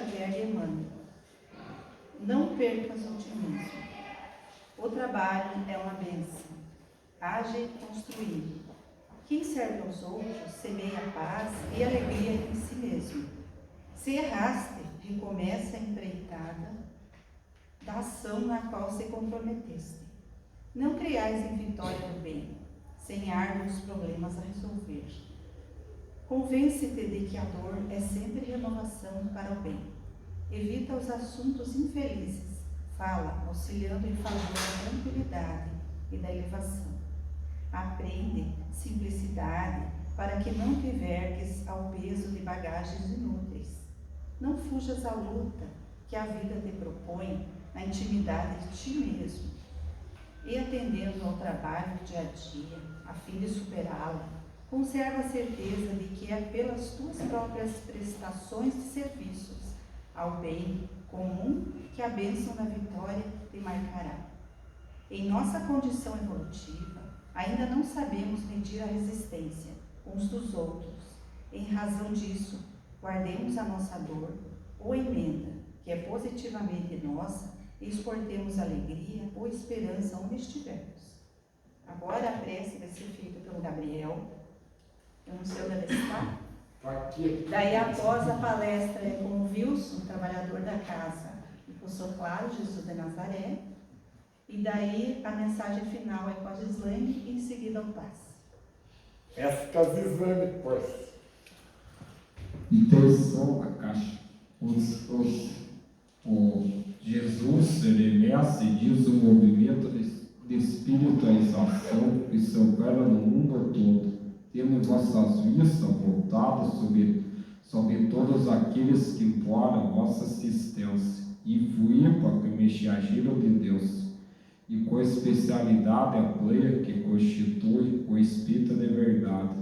Xavier de Emmanuel. Não percas o otimismo. O trabalho é uma bênção. Age construir. Quem serve aos outros semeia paz e alegria em si mesmo. Se erraste, recomeça a empreitada da ação na qual se comprometeste. Não creiais em vitória do bem, sem árduos problemas a resolver. Convence-te de que a dor é sempre renovação para o bem. Evita os assuntos infelizes. Fala, auxiliando em favor da tranquilidade e da elevação. Aprende simplicidade para que não te vergues ao peso de bagagens inúteis. Não fujas à luta que a vida te propõe na intimidade de ti mesmo. E atendendo ao trabalho do dia a dia, a fim de superá-la, conserva a certeza de que é pelas tuas próprias prestações de serviços ao bem comum que a bênção da vitória te marcará. Em nossa condição evolutiva, ainda não sabemos medir a resistência uns dos outros. Em razão disso, guardemos a nossa dor ou emenda, que é positivamente nossa, e exportemos alegria ou esperança onde estivermos. Agora a prece vai ser feita pelo Gabriel. Eu não sei onde ele está. Daí, após a palestra, é com o Wilson, trabalhador da casa, e com o São Claro, Jesus de Nazaré. E daí a mensagem final é com a Gislaine e em seguida o passe. Essa que a Gislaine pôs. Intenção a caixa. O Jesus, ele mestre, diz o movimento de espiritualização que se opera no mundo todo, tendo vossas vistas voltadas sobre todos aqueles que imploram vossa assistência, e fluir para o mensageiro de Deus, e com especialidade a pleia que constitui o Espírito de verdade,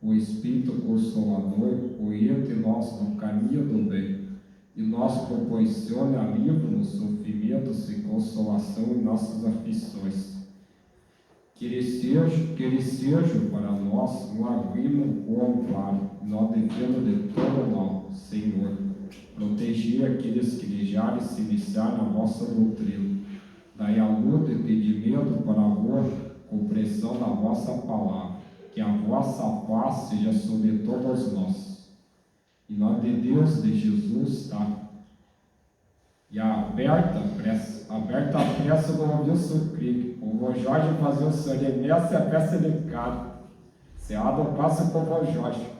o Espírito Consolador, oriente nós no caminho do bem, e nos proporcione alívio nos sofrimentos e consolação em nossas aflições. Que ele seja para nós um abrigo ou amparo, nós devendo de todo mal, Senhor, proteger aqueles que desejarem se iniciar na vossa doutrina. Dai a luta e entendimento para a boa compreensão da vossa palavra, que a vossa paz seja sobre todos nós. Em nome de Deus, de Jesus, tá? E aberta a pressa do Wilson Krieg. O vô Jorge fazer o senhor de nessa e a peça de cara. Seado passa para o vô Jorge.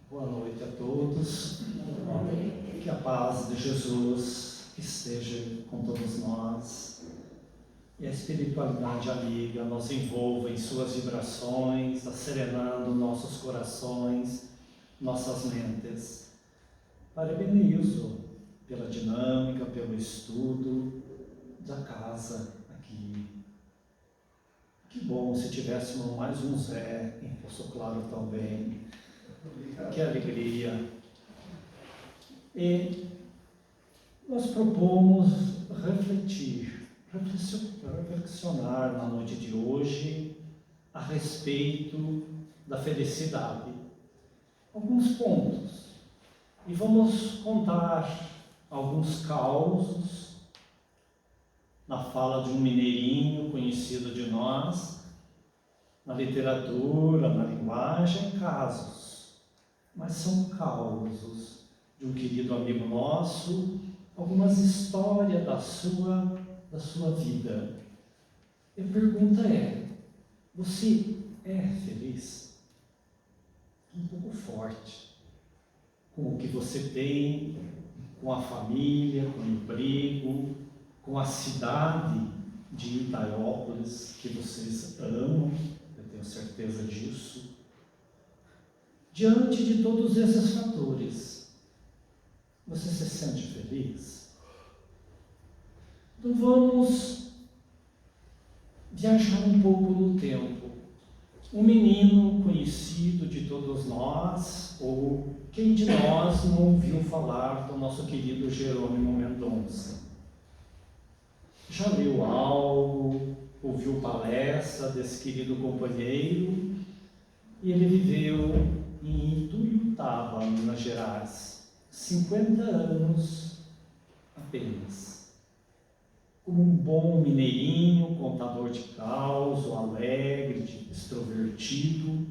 Boa noite a todos. Que a paz de Jesus esteja com todos nós e a espiritualidade amiga nos envolva em suas vibrações, acerenando nossos corações, nossas mentes. Parabenizo pela dinâmica, pelo estudo da casa aqui. Que bom se tivéssemos mais um Zé em Poço Claro também. Que alegria! E nós propomos reflexionar na noite de hoje a respeito da felicidade. Alguns pontos. E vamos contar alguns causos na fala de um mineirinho conhecido de nós, na literatura, na linguagem, casos. Mas são causos de um querido amigo nosso, algumas histórias da sua vida. E a pergunta é: você é feliz? Um pouco forte, com o que você tem, com a família, com o emprego, com a cidade de Itaiópolis, que vocês amam, eu tenho certeza disso. Diante de todos esses fatores, você se sente feliz? Então vamos viajar um pouco no tempo. Um menino conhecido de todos nós, ou quem de nós não ouviu falar do nosso querido Jerônimo Mendonça? Já leu algo, ouviu palestra desse querido companheiro, e ele viveu em Ituiutaba, Minas Gerais, 50 anos apenas. Como um bom mineirinho, contador de caos, alegre, extrovertido,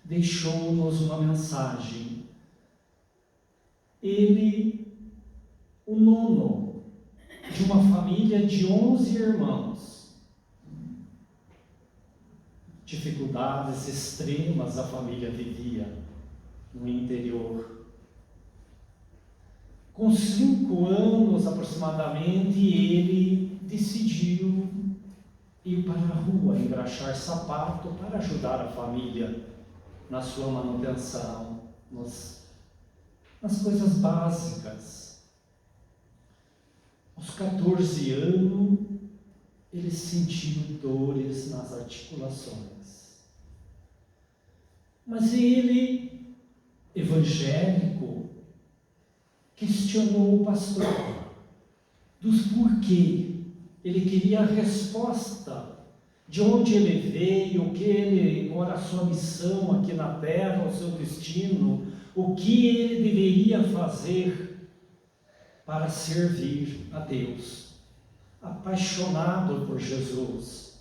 deixou-nos uma mensagem. Ele, o nono de uma família de 11 irmãos. Dificuldades extremas a família vivia no interior. Com 5 anos aproximadamente, ele decidiu ir para a rua, engraxar sapato para ajudar a família na sua manutenção, nas coisas básicas. Aos 14 anos, ele sentiu dores nas articulações. Mas ele, evangélico, questionou o pastor dos porquê. Ele queria a resposta de onde ele veio, qual era a sua missão aqui na terra, o seu destino, o que ele deveria fazer para servir a Deus. Apaixonado por Jesus.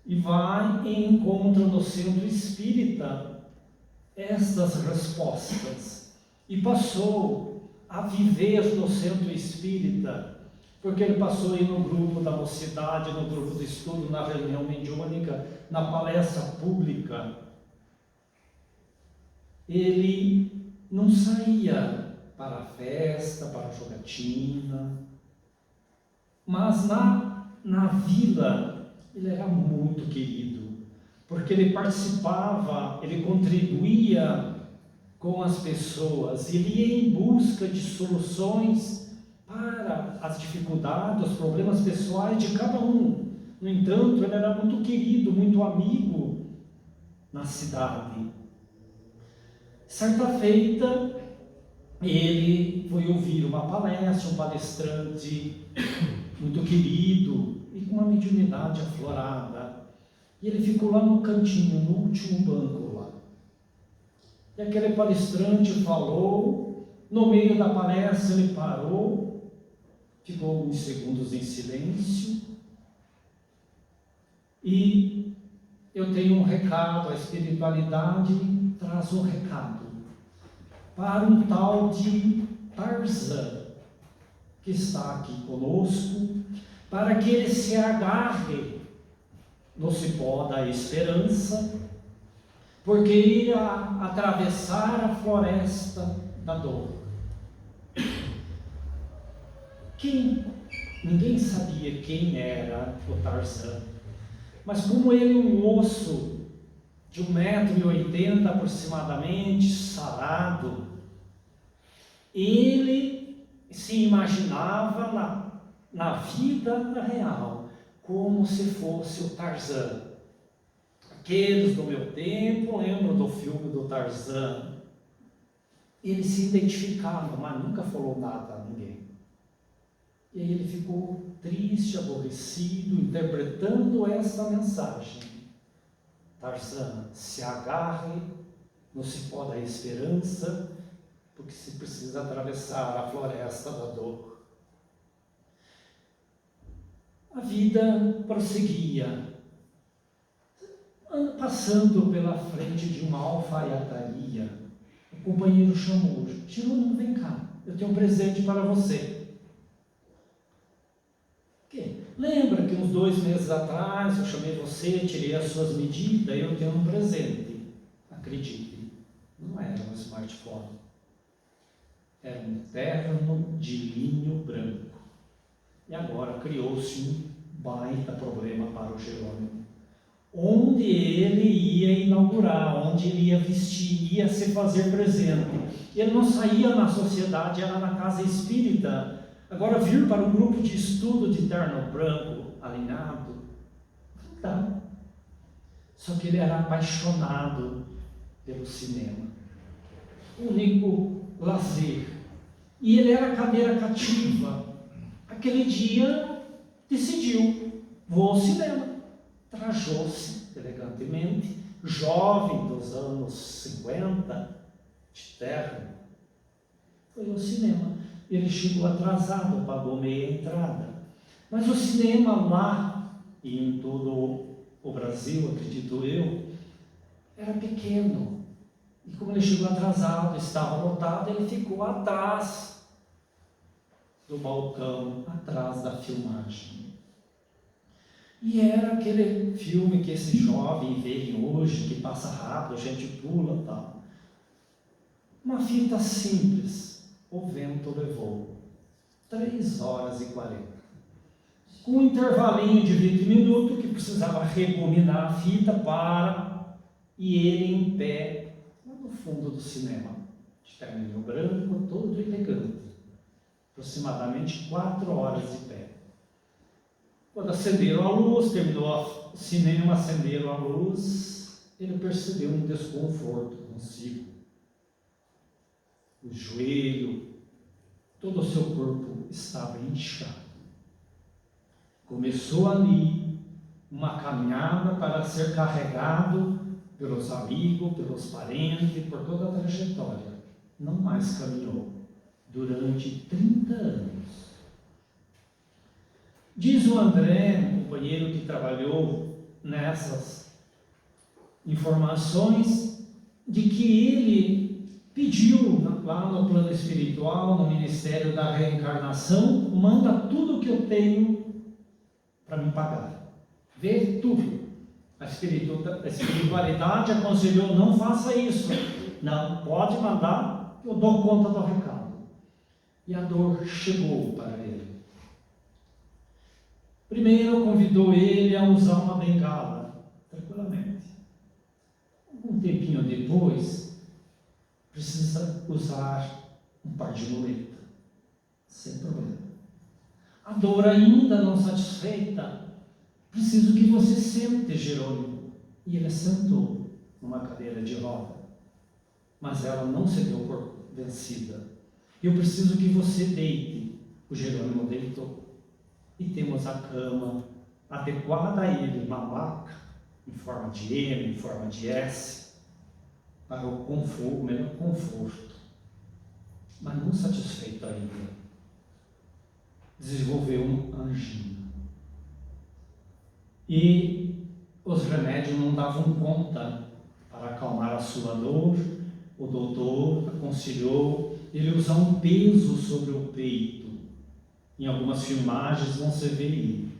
E vai e encontra no centro espírita estas respostas. E passou a viver no centro espírita, porque ele passou aí no grupo da mocidade, no grupo de estudo, na reunião mediúnica, na palestra pública. Ele não saía para a festa, para a jogatina, mas na vila ele era muito querido, porque ele participava, ele contribuía com as pessoas, ele ia em busca de soluções para as dificuldades, os problemas pessoais de cada um. No entanto, ele era muito querido, muito amigo na cidade. Certa feita, ele foi ouvir uma palestra, um palestrante muito querido e com uma mediunidade aflorada. E ele ficou lá no cantinho, no último banco lá. E aquele palestrante falou, no meio da palestra ele parou, ficou alguns segundos em silêncio, e eu tenho um recado, a espiritualidade traz um recado para um tal de Tarzan, que está aqui conosco, para que ele se agarre no cipó da esperança, porque irá atravessar a floresta da dor. Ninguém sabia quem era o Tarzan, mas como ele é um moço de 1,80 m aproximadamente, sarado, ele se imaginava na vida real, como se fosse o Tarzan. Aqueles do meu tempo lembram do filme do Tarzan. Ele se identificava, mas nunca falou nada a ninguém. E aí ele ficou triste, aborrecido, interpretando essa mensagem. Tarzan, se agarre no cipó da esperança, porque se precisa atravessar a floresta da dor. A vida prosseguia, passando pela frente de uma alfaiataria. O companheiro chamou: Jerônimo, vem cá, eu tenho um presente para você. Lembra que uns 2 meses atrás eu chamei você, tirei as suas medidas, eu tenho um presente. Acredite, não era um smartphone, era um terno de linho branco. E agora criou-se um baita problema para o Jerônimo. Onde ele ia inaugurar, onde ele ia vestir, ia se fazer presente. Ele não saía na sociedade, era na casa espírita. Agora vir para um grupo de estudo de terno branco, alinhado, não dá. Só que ele era apaixonado pelo cinema. O único lazer. E ele era cadeira cativa. Aquele dia decidiu, vou ao cinema. Trajou-se elegantemente, jovem dos anos 50, de terno. Foi ao cinema. Ele chegou atrasado, pagou meia entrada. Mas o cinema lá, e em todo o Brasil, acredito eu, era pequeno. E como ele chegou atrasado, estava lotado, ele ficou atrás do balcão, atrás da filmagem. E era aquele filme que esse jovem vê hoje, que passa rápido, a gente pula e tal. Uma fita simples, O Vento Levou. 3 horas e 40. Com um intervalinho de 20 minutos, que precisava rebobinar a fita para... E ele em pé, lá no fundo do cinema, de terninho branco, todo elegante. Aproximadamente 4 horas de pé. Quando acenderam a luz, terminou o cinema, acenderam a luz, ele percebeu um desconforto consigo. O joelho, todo o seu corpo estava inchado. Começou ali uma caminhada para ser carregado pelos amigos, pelos parentes, por toda a trajetória. Não mais caminhou durante 30 anos. Diz o André, um companheiro que trabalhou nessas informações, de que ele pediu lá no plano espiritual, no Ministério da Reencarnação, manda tudo que eu tenho para me pagar. Vê tudo. A espiritualidade aconselhou, não faça isso. Não, pode mandar, eu dou conta do recado. E a dor chegou para ele. Primeiro convidou ele a usar uma bengala, tranquilamente. Um tempinho depois, precisa usar um par de muleta, sem problema. A dor ainda não satisfeita, preciso que você sente, Jerônimo. E ele sentou numa cadeira de roda, mas ela não se deu por vencida. Eu preciso que você deite. O Jerônimo deitou. E temos a cama adequada a ele, uma maca, em forma de M, em forma de S, para o conforto, o melhor conforto. Mas não satisfeito ainda, desenvolveu um angina. E os remédios não davam conta para acalmar a sua dor. O doutor aconselhou ele usar um peso sobre o peito. Em algumas filmagens vão se ver aí.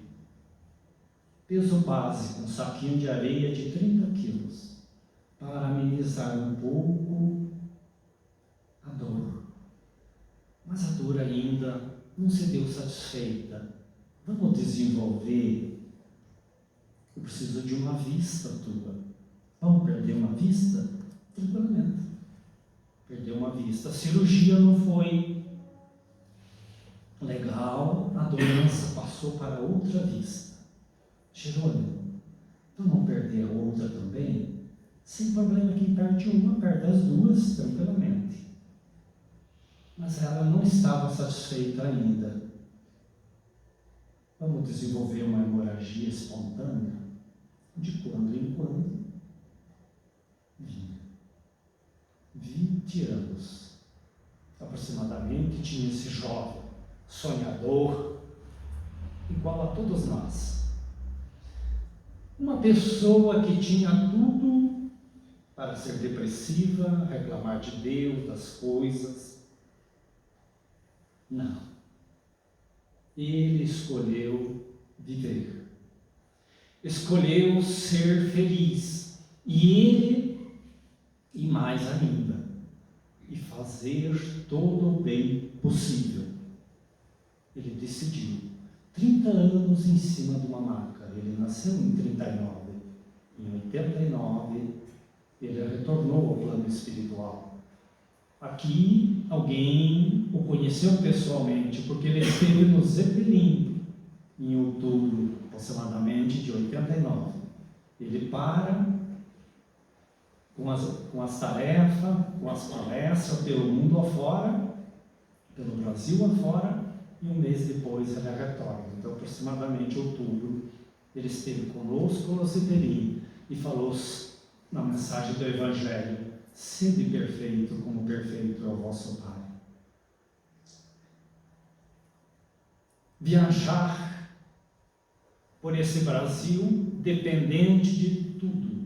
Peso básico, um saquinho de areia de 30 quilos, para amenizar um pouco a dor. Mas a dor ainda não se deu satisfeita. Vamos desenvolver. Eu preciso de uma vista tua. Vamos perder uma vista? Tranquilamente. Perdeu uma vista. A cirurgia não foi legal, a doença passou para outra vista. Jerônimo, vamos perder a outra também? Sem problema, quem perde uma, perde as duas, tranquilamente. Mas ela não estava satisfeita ainda. Vamos desenvolver uma hemorragia espontânea? De quando em quando? 20 anos, aproximadamente, tinha esse jovem, sonhador, igual a todos nós. Uma pessoa que tinha tudo para ser depressiva, reclamar de Deus, das coisas. Não. Ele escolheu viver. Escolheu ser feliz. E ele, e mais ainda, e fazer todo o bem possível. Ele decidiu. 30 anos em cima de uma maca. Ele nasceu em 39. Em 89, ele retornou ao plano espiritual. Aqui, alguém o conheceu pessoalmente, porque ele esteve no Zeppelin, em outubro, aproximadamente, de 89. Ele para com as tarefas, com as palestras pelo mundo afora, pelo Brasil afora, e um mês depois ele retorna. Então, aproximadamente outubro, ele esteve conosco no Citeri e falou na mensagem do Evangelho: sede perfeito como perfeito é o vosso Pai. Viajar por esse Brasil dependente de tudo,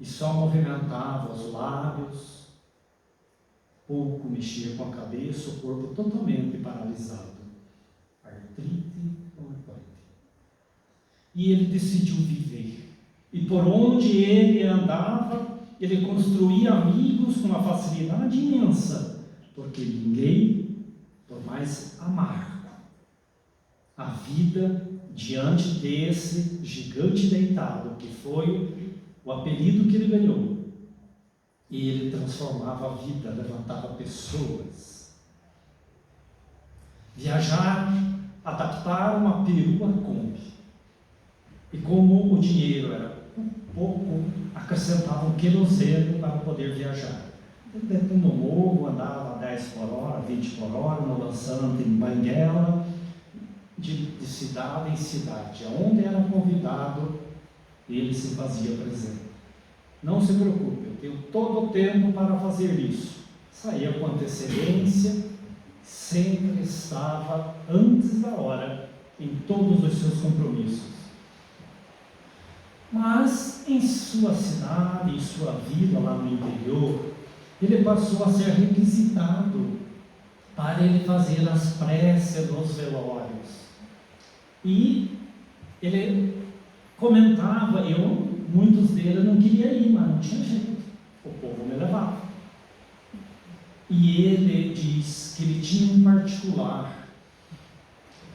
e só movimentava os lábios, pouco mexia com a cabeça, o corpo totalmente paralisado, artrite reumatoide. E ele decidiu viver, e por onde ele andava, ele construía amigos com uma facilidade imensa, porque ninguém, por mais amargo a vida diante desse gigante deitado, que foi o apelido que ele ganhou, e ele transformava a vida, levantava pessoas. Viajar, adaptar uma perua Kombi, e como o dinheiro era pouco, acrescentavam querosene para poder viajar. Ele no morro, andava 10 por hora, 20 por hora, no lançante em Banguela, de cidade em cidade, aonde era convidado, ele se fazia presente. Não se preocupe, eu tenho todo o tempo para fazer isso. Saía com antecedência, sempre estava antes da hora em todos os seus compromissos. Mas em sua cidade, em sua vida lá no interior, ele passou a ser requisitado para ele fazer as preces nos velórios. E ele comentava, muitos deles não queriam ir, mas não tinha jeito, o povo me levava. E ele diz que ele tinha um particular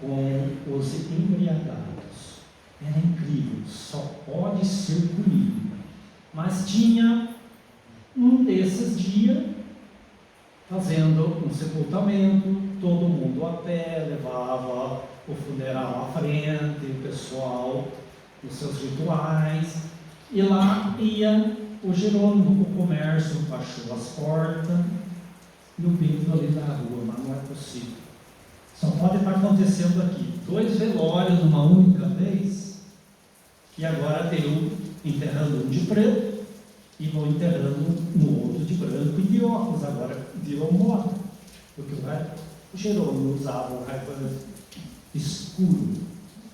com os embriagados. Era incrível, só pode ser comigo. Mas tinha um desses dias, fazendo um sepultamento, todo mundo a pé, levava o funeral à frente, o pessoal, os seus rituais, e lá ia o Jerônimo, o comércio baixou as portas, e o Pedro ali na rua, mas não é possível. Só pode estar acontecendo aqui 2 velórios numa única vez, e agora tem um enterrando um de preto, e vão enterrando no outro de branco e de óculos, agora virou moda, porque o Jerônimo usava um ray escuro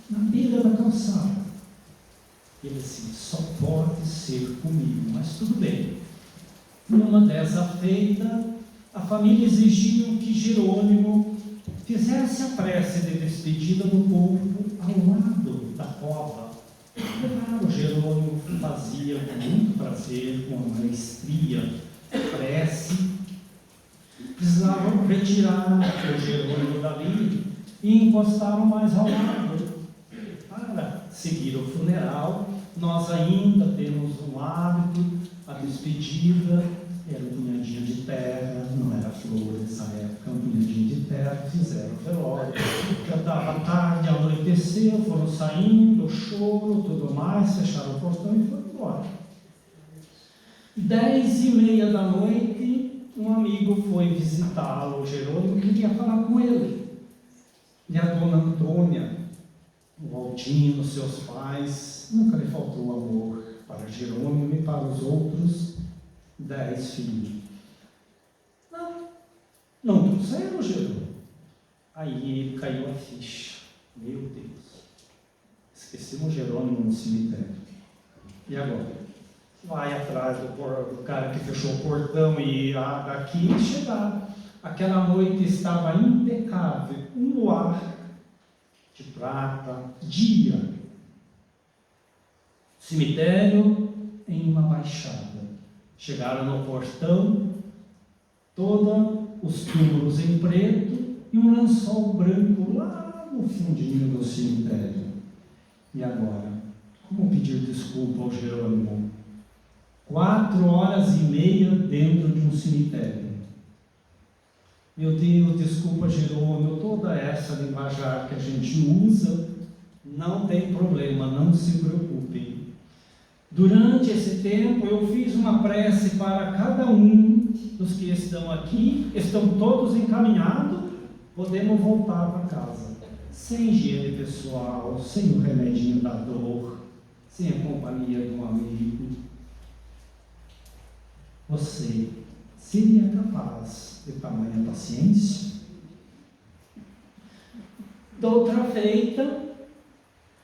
na beira da calçada. Ele assim, só pode ser comigo, mas tudo bem. Numa dessa feita, a família exigiu que Jerônimo fizesse a prece de despedida do povo ao lado da cova. Claro, Jerônimo fazia com muito prazer, com maestria, a prece. Precisavam retirar o Jerônimo dali e encostaram mais ao lado para seguir o funeral. Nós ainda temos um hábito, a despedida era um punhadinho de terra, não era flor nessa época, um punhadinho de terra, fizeram o velório. Já estava tarde, anoiteceu, foram saindo, choro, tudo mais, fecharam o portão e foram embora. 10h30 da noite, um amigo foi visitá-lo, o Jerônimo, queria falar com ele. E a dona Antônia, o Altino, seus pais, nunca lhe faltou amor para Jerônimo e para os outros 10 filhos. Não trouxeram Jerônimo. Aí caiu a ficha. Meu Deus, esquecemos Jerônimo no cemitério. E agora? Vai atrás do cara que fechou o portão e aqui chegaram. Aquela noite estava impecável, um luar de prata, dia. Cemitério em uma baixada. Chegaram no portão, todos os túmulos em preto e um lençol branco lá no fundinho do cemitério. E agora? Como pedir desculpa ao Jerônimo? 4h30 dentro de um cemitério. Meu Deus, desculpa, Jerônimo, toda essa linguajar que a gente usa, não tem problema, não se preocupem. Durante esse tempo eu fiz uma prece para cada um dos que estão aqui, estão todos encaminhados, podemos voltar para casa, sem higiene pessoal, sem o remedinho da dor, sem a companhia de um amigo. Você seria capaz de tamanha paciência? Da outra feita,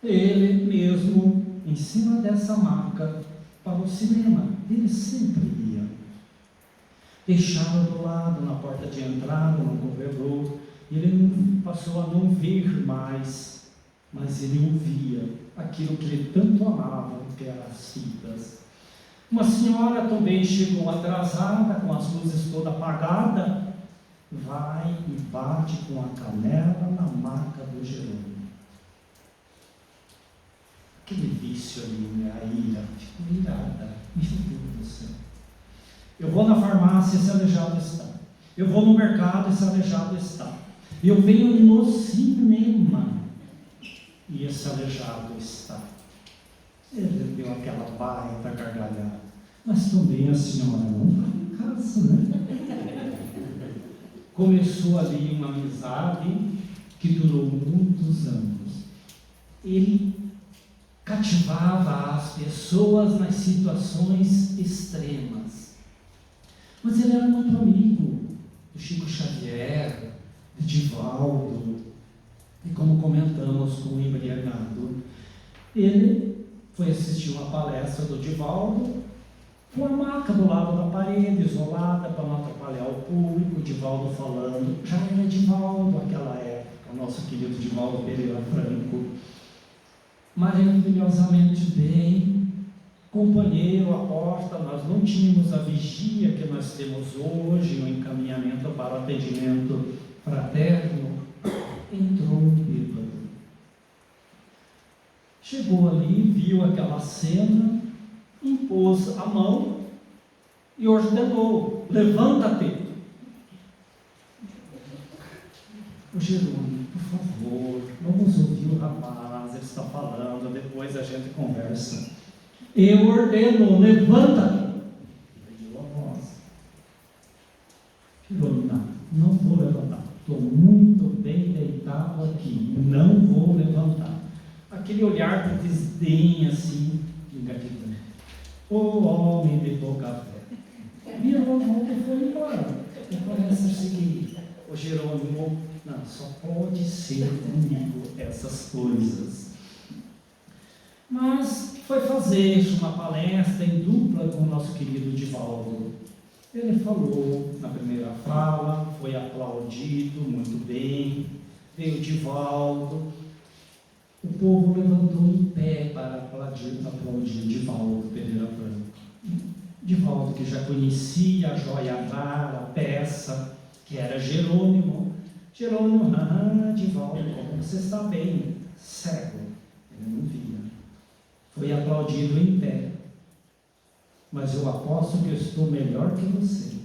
ele mesmo, em cima dessa maca, para o cinema, ele sempre ia. Deixava do lado, na porta de entrada, no corredor, ele passou a não ver mais, mas ele ouvia aquilo que ele tanto amava, que eram as fitas. Uma senhora também chegou atrasada, com as luzes todas apagadas, vai e bate com a canela na maca do Jerônimo. Aquele vício ali, né? A ira, ficou irada, meu Deus do céu. Eu vou na farmácia, esse aleijado está. Eu vou no mercado, esse aleijado está. Eu venho no cinema e esse aleijado está. Ele deu aquela baita gargalhada. Mas também a senhora não está em casa, né? Começou ali uma amizade que durou muitos anos. Ele cativava as pessoas nas situações extremas. Mas ele era muito amigo do Chico Xavier, de Divaldo, e como comentamos com o embriagado, ele foi assistir uma palestra do Divaldo, com a maca do lado da parede, isolada, para não atrapalhar o público, o Divaldo falando, já era Divaldo naquela época, o nosso querido Divaldo Pereira Franco, maravilhosamente bem, companheiro à porta, nós não tínhamos a vigia que nós temos hoje, no encaminhamento para o atendimento fraterno, entrou um bêbado. Chegou ali, viu aquela cena, impôs a mão e ordenou: levanta-te. O Jerônimo, por favor, vamos ouvir o rapaz, ele está falando, depois a gente conversa. Eu ordeno, levanta-te. Veio a voz. Jerônimo, não vou levantar, estou muito bem deitado aqui, não vou levantar. Aquele olhar de desdém assim, engatilhando. O homem de pouca fé. Virou a volta e foi embora. E começa a seguir. O Jerônimo, não, só pode ser comigo essas coisas. Mas foi fazer uma palestra em dupla com o nosso querido Divaldo. Ele falou na primeira fala, foi aplaudido muito bem, veio Divaldo. O povo levantou em pé para aplaudir Divaldo Pereira Franco. Divaldo, que já conhecia a joia rara, a peça, que era Jerônimo. Jerônimo, Divaldo, como você está bem? Cego. Ele não via. Foi aplaudido em pé. Mas eu aposto que eu estou melhor que você.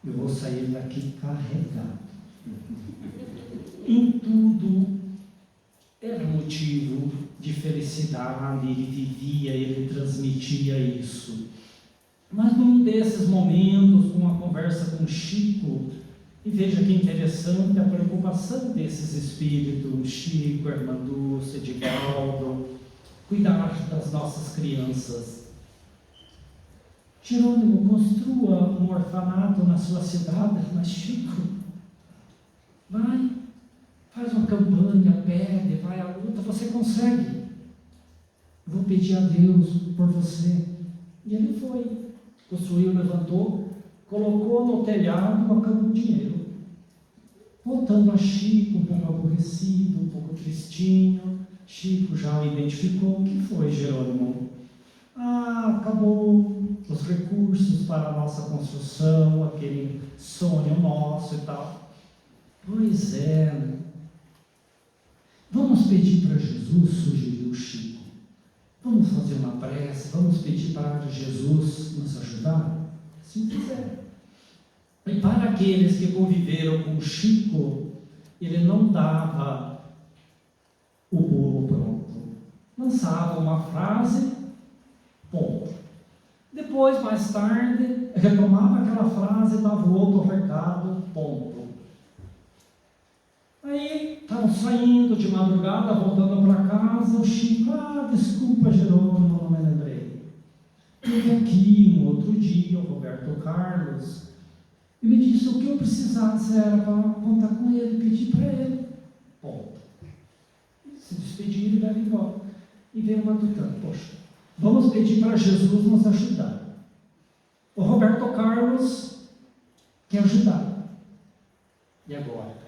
Eu vou sair daqui carregado. Em tudo era motivo de felicidade, ele vivia, ele transmitia isso. Mas num desses momentos, com uma conversa com Chico, e veja que interessante a preocupação desses espíritos, Chico, Irmã Dulce, Divaldo, cuidar das nossas crianças. Jerônimo, construa um orfanato na sua cidade, mas Chico, vai, faz uma campanha, pede, vai à luta, você consegue. Vou pedir a Deus por você. E ele foi, construiu, levantou, colocou no telhado, acabou o dinheiro. Voltando a Chico, um pouco aborrecido, um pouco tristinho, Chico já o identificou. O que foi, Jerônimo? Acabou os recursos para a nossa construção, aquele sonho nosso e tal. Pois é. Vamos pedir para Jesus, sugeriu Chico. Vamos fazer uma prece, vamos pedir para Jesus nos ajudar? Se quiser. E para aqueles que conviveram com Chico, ele não dava o bolo pronto. Lançava uma frase, Ponto. Depois, mais tarde, retomava aquela frase e dava outro recado, ponto. Aí, estavam saindo de madrugada, voltando para casa, o Chico, desculpa, Jerônimo, não me lembrei. Teve aqui um outro dia, o Roberto Carlos, e me disse o que eu precisasse era para contar com ele, pedir para ele. Ponto. Se despedir e vai embora. E veio matutando, poxa, vamos pedir para Jesus nos ajudar. O Roberto Carlos quer ajudar. E agora?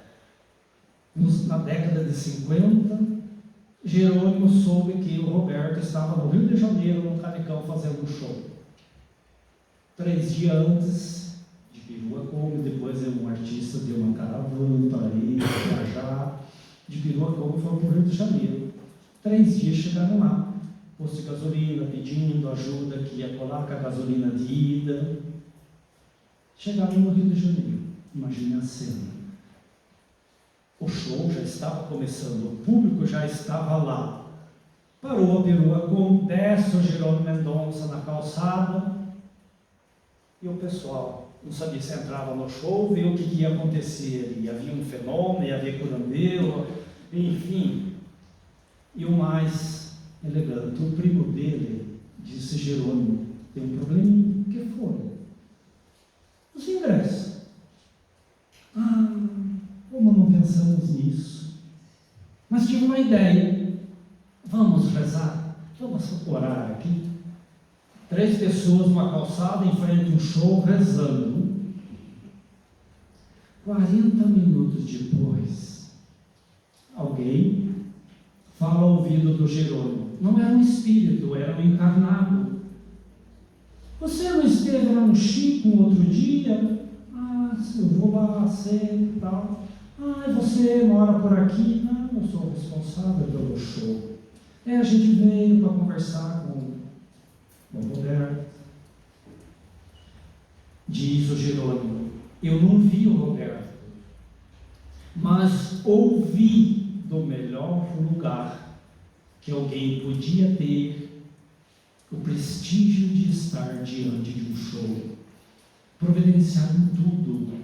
Na década de 50, Jerônimo soube que o Roberto estava no Rio de Janeiro, no Canecão, fazendo um show. 3 dias antes de Piruacombe, depois um artista deu uma caravana para ir viajar. De Piruacombe foram para o Rio de Janeiro. 3 dias chegaram lá. Posto de gasolina, pedindo ajuda, que ia colar com a gasolina de ida. Chegaram no Rio de Janeiro. Imagine a cena. O show já estava começando, o público já estava lá. Parou a perua com desce o Jerônimo Mendonça na calçada e o pessoal não sabia se entrava no show, viu o que ia acontecer ali. Havia um fenômeno, ia haver curandeiro, enfim. E o mais elegante, o primo dele, disse: Jerônimo, tem um probleminha. O que foi? Os ingressos. Como não pensamos nisso? Mas tive uma ideia. Vamos rezar? Vamos orar aqui. 3 pessoas numa calçada em frente a um show rezando. 40 minutos depois, alguém fala ao ouvido do Jerônimo. Não era um espírito, era um encarnado. Você não esteve lá no Chico um outro dia? Eu vou lá sempre e tal. Você mora por aqui? Não, eu sou o responsável pelo show. A gente veio para conversar com o Roberto. Diz o Jerônimo: eu não vi o Roberto, mas ouvi do melhor lugar que alguém podia ter o prestígio de estar diante de um show. Providenciaram tudo.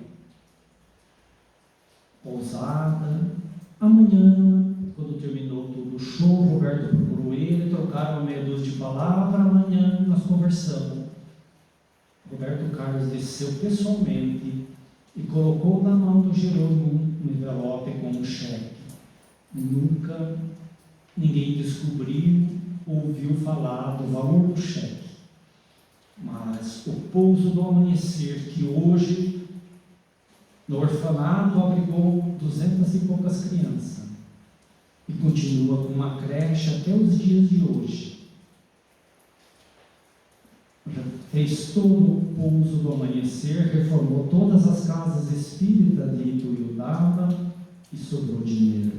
Pousada. Amanhã, quando terminou todo o show, o Roberto procurou ele, trocaram meia dúzia de palavras. Amanhã nós conversamos. Roberto Carlos desceu pessoalmente e colocou na mão do Jerônimo um envelope com um cheque. Nunca ninguém descobriu ou ouviu falar do valor do cheque. Mas o pouso do amanhecer, que hoje no orfanato abrigou 200 e poucas crianças e continua com uma creche até os dias de hoje, fez todo o pouso do amanhecer, reformou todas as casas espíritas de Ituiutaba e sobrou dinheiro.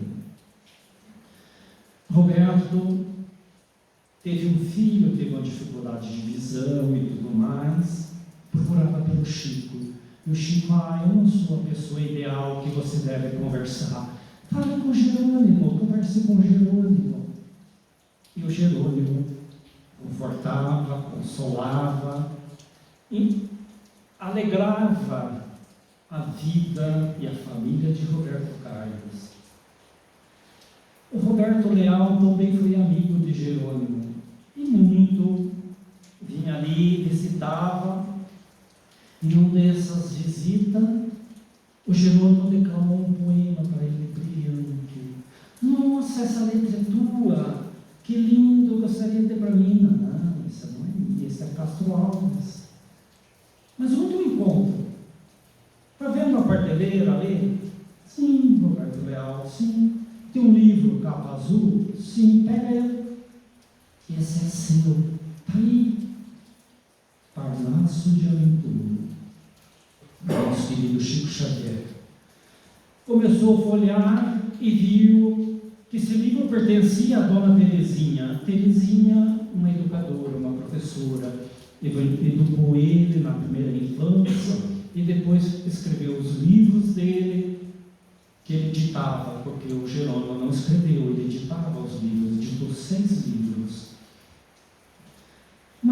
Roberto teve um filho, teve uma dificuldade de visão e tudo mais, procurava pelo Chico. E o Chico: eu não sou a pessoa ideal que você deve conversar. Fale com o Jerônimo, converse com o Jerônimo. E o Jerônimo confortava, consolava e alegrava a vida e a família de Roberto Carlos. O Roberto Leal também foi amigo de Jerônimo e muito vinha ali, visitava. E numa dessas visitas, o Jerônimo declamou um poema para ele, brilhante. Nossa, essa letra é tua, que lindo, gostaria de ter para mim. Não, isso não é minha, isso é Castro Alves. Mas onde eu encontro? Está vendo a prateleira ali? Sim, Roberto Leal, sim. Tem um livro, capa azul? Sim, pega ele. Esse é seu. Está aí. Parnaso de Aventura. Nosso querido Chico Xavier. Começou a folhear e viu que esse livro pertencia à dona Terezinha. Terezinha, uma educadora, uma professora, educou ele na primeira infância e depois escreveu os livros dele, que ele ditava, porque o Jerônimo não escreveu, ele ditava os livros, ditou 6 livros.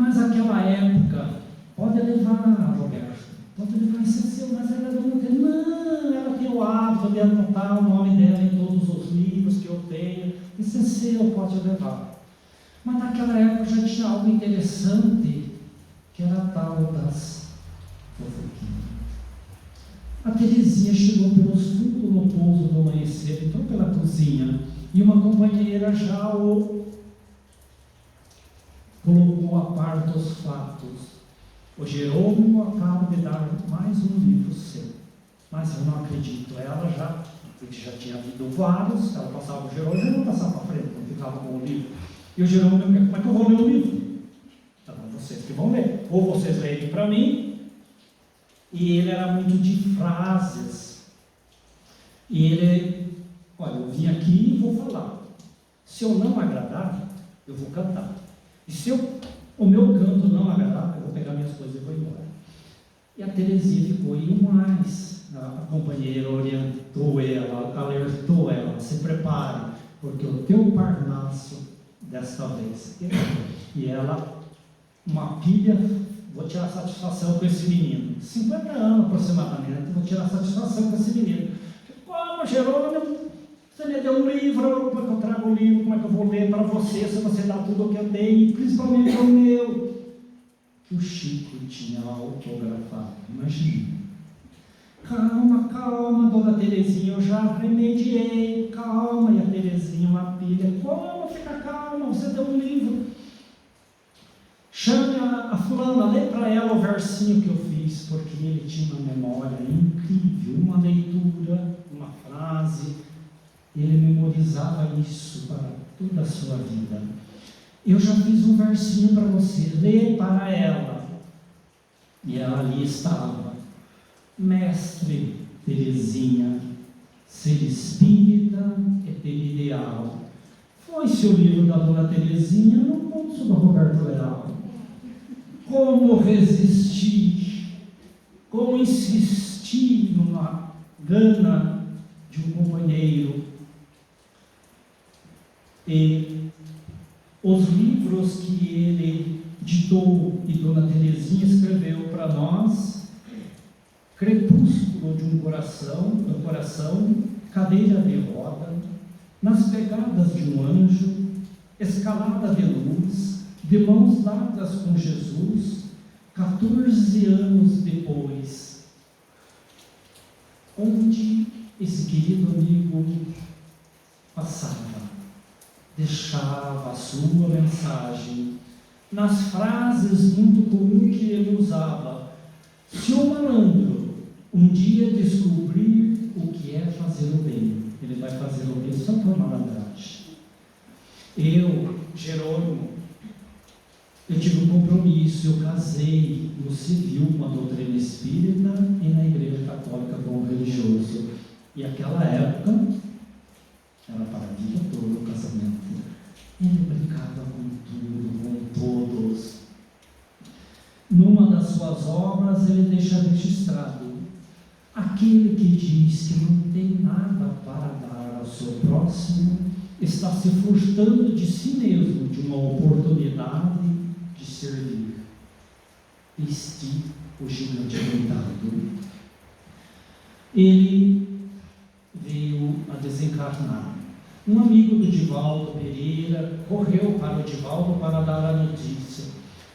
Mas aquela época, pode levar, Roberto, pode levar, isso é seu, mas ela não tem. Não, ela tem o hábito de anotar o nome dela em todos os livros que eu tenho. Isso é seu, pode levar. Mas naquela época já tinha algo interessante, que era a tal das fofoquinhas. A Terezinha chegou pelos fundos no pouso do amanhecer, entrou pela cozinha, e uma companheira já o colocou a par dos fatos. O Jerônimo acaba de dar mais um livro seu, mas eu não acredito. Ela já, porque já tinha havido vários, ela passava o Jerônimo, não passava para frente, não ficava com o livro. E o Jerônimo, como é que eu vou ler o livro? Então, vocês que vão ler. Ou vocês leem para mim. E ele era muito de frases. E ele, olha, eu vim aqui e vou falar. Se eu não agradar, eu vou cantar. E se o meu canto não agradar, eu vou pegar minhas coisas e vou embora. E a Terezinha ficou, e o mais, a companheira orientou ela, alertou ela, se prepare, porque o teu Parnaso, desta vez, e ela, uma filha, vou tirar satisfação com esse menino, 50 anos aproximadamente, vou tirar satisfação com esse menino. Como, Jerônimo, você me deu um livro, como é que eu trago o livro, como é que eu vou ler para você, se você dá tudo o que eu tenho, principalmente o meu, que o Chico tinha autografado, imagina. Calma, calma, dona Terezinha, eu já remediei, calma. E a Terezinha, uma filha, como fica calma, você deu um livro. Chame a fulana, lê para ela o versinho que eu fiz, porque ele tinha uma memória incrível, uma leitura, uma frase, ele memorizava isso para toda a sua vida. Eu já fiz um versinho para você, lê para ela. E ela ali estava. Mestre Terezinha, ser espírita é ter ideal. Foi-se o livro da dona Terezinha no curso do Roberto Leal. Como resistir, como insistir numa gana de um companheiro. E os livros que ele ditou e dona Terezinha escreveu para nós: Crepúsculo de um coração, Cadeira de roda, Nas pegadas de um anjo, Escalada de luz, De mãos dadas com Jesus, 14 anos depois. Onde esse querido amigo passava, deixava a sua mensagem, nas frases muito comuns que ele usava. Se o malandro um dia descobrir o que é fazer o bem, ele vai fazer o bem só por malandragem. Eu, Jerônimo, eu tive um compromisso, eu casei no civil com a doutrina espírita e na igreja católica com o religioso. E aquela época era para a vida toda o casamento. Ele brincava com tudo, com todos. Numa das suas obras ele deixa registrado: aquele que diz que não tem nada para dar ao seu próximo está se furtando de si mesmo de uma oportunidade de servir. Este o gigante deitado. Ele veio a desencarnar. Um amigo do Divaldo Pereira correu para o Divaldo para dar a notícia: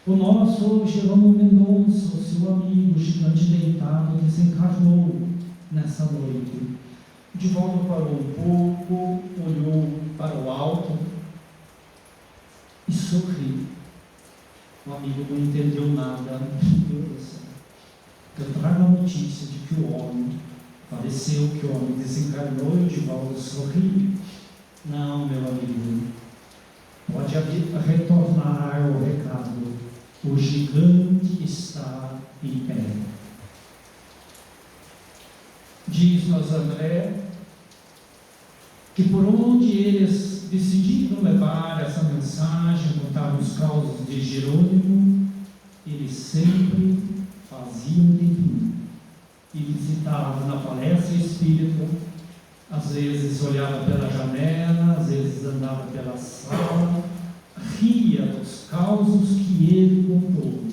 o nosso Jerônimo Mendonça, o seu amigo, gigante deitado, desencarnou nessa noite. O Divaldo parou um pouco, olhou para o alto e sorriu. O amigo não entendeu nada. Meu Deus do céu. Eu trago a notícia de que o homem faleceu, que o homem desencarnou, e o Divaldo sorriu. Não, meu amigo, pode retornar o recado. O gigante está em pé. Diz-nos André que por onde eles decidiram levar essa mensagem, contar os causos de Jerônimo, eles sempre faziam de mim. E visitavam na palestra espírita, às vezes olhava pela janela, às vezes andava pela sala, ria dos os causos que ele contou.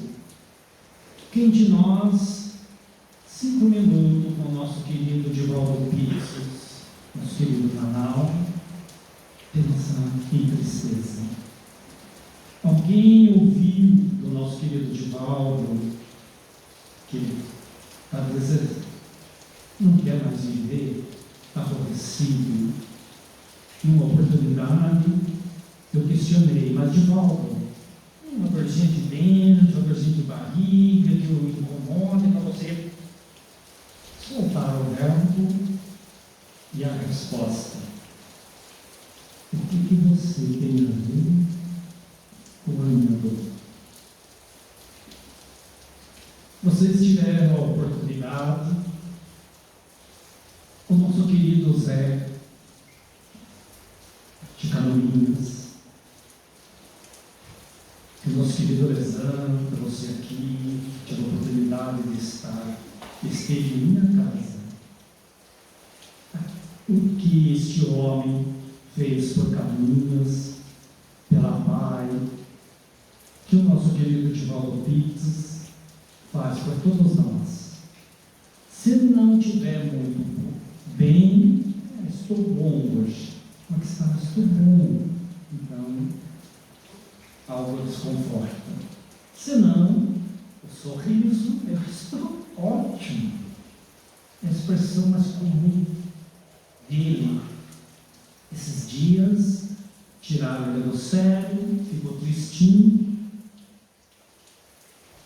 Quem de nós, 5 minutos com o nosso querido Divaldo Pixos, nosso querido canal, pensa em tristeza? Alguém ouviu do nosso querido Divaldo que às vezes não quer mais viver, está aborrecido? Numa oportunidade, eu questionei, mas Divaldo, uma dorzinha de dentro, uma dorzinha de barriga, que o incomoda para você soltar o verbo e a resposta. O que você tem a ver com a minha dor? Vocês tiveram a oportunidade, o nosso querido Zé de Canoinhas, o nosso querido Alessandro, você aqui, tive a oportunidade de estar, esteve em minha casa. O que este homem fez por Canoinhas, pela Pai, que o nosso querido Divaldo Pixos faz por todos nós. Se não tiver muito bem, estou bom hoje. Como é que está? Estou bom. Então, algo desconforta. Se não, o sorriso, eu estou ótimo. É a expressão mais comum dele. Esses dias, tiraram ele do sério, ficou tristinho.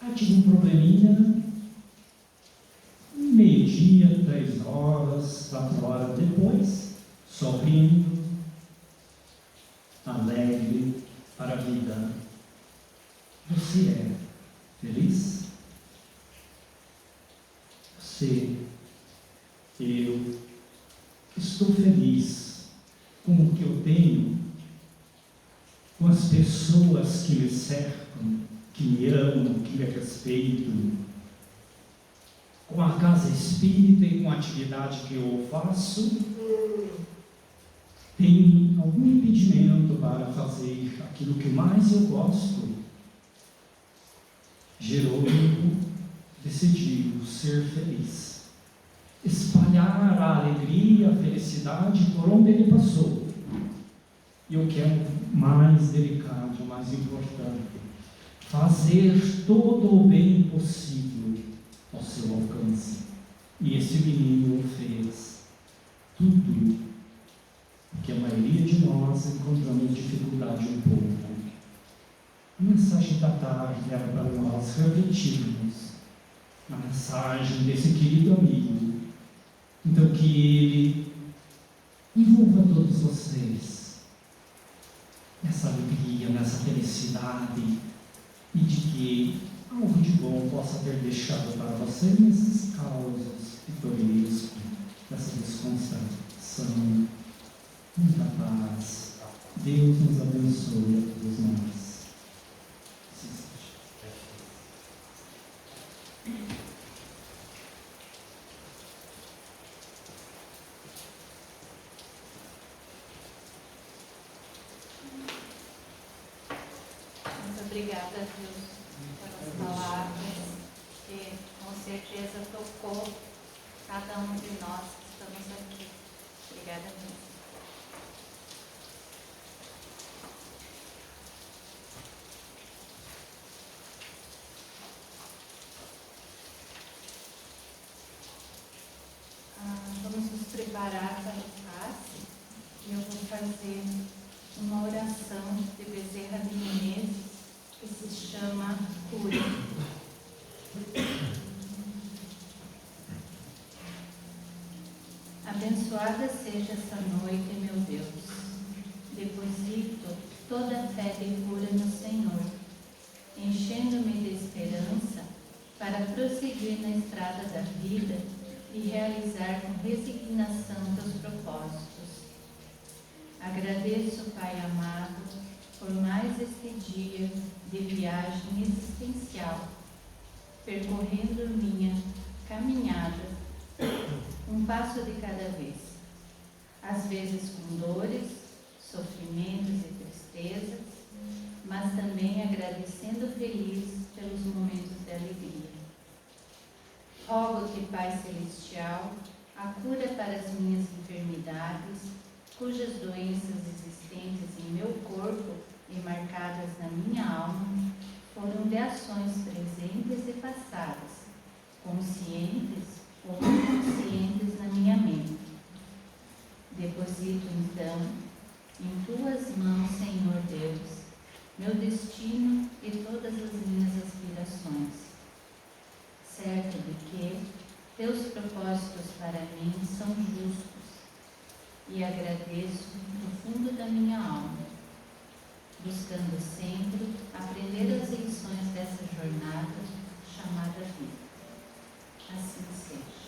Aí tive um probleminha, meio-dia, 3 horas, 4 horas depois, sorrindo, alegre para a vida. Você é feliz? Eu estou feliz com o que eu tenho, com as pessoas que me cercam, que me amam, que me respeitam, com a casa espírita e com a atividade que eu faço. Tem algum impedimento para fazer aquilo que mais eu gosto? Jerônimo decidiu ser feliz, espalhar a alegria, a felicidade por onde ele passou. E o que é mais delicado, mais importante, fazer todo o bem possível ao seu alcance. E esse menino fez tudo, porque a maioria de nós encontramos dificuldade um pouco. A mensagem da tarde era para nós refletirmos a mensagem desse querido amigo. Então, que ele envolva todos vocês nessa alegria, nessa felicidade, e de que algo de bom possa ter deixado para você nesses causos pitorescos, nessa desconcertação, muita paz. Deus nos abençoe a todos nós. Muito obrigada, Deus, pelas palavras, que com certeza tocou cada um de nós que estamos aqui. Obrigada, Deus. Vamos nos preparar para o passe e eu vou fazer uma oração de Bezerra de Menezes que se chama Cura. Abençoada seja essa noite, meu Deus. Deposito toda a fé de cura no Senhor, enchendo-me de esperança para prosseguir na estrada da vida e realizar com resignação teus propósitos. Agradeço, Pai amado, por mais este dia de viagem existencial, percorrendo minha caminhada, um passo de cada vez, às vezes com dores, sofrimentos e tristezas, mas também agradecendo feliz pelos momentos de alegria. Rogo-te, Pai Celestial, a cura para as minhas enfermidades, cujas doenças existentes em meu corpo e marcadas na minha alma foram de ações presentes e passadas, conscientes ou inconscientes na minha mente. Deposito então em tuas mãos, Senhor Deus, meu destino e todas as minhas aspirações, certa de que teus propósitos para mim são justos, e agradeço do fundo da minha alma, buscando sempre aprender as lições dessa jornada chamada vida. Assim seja.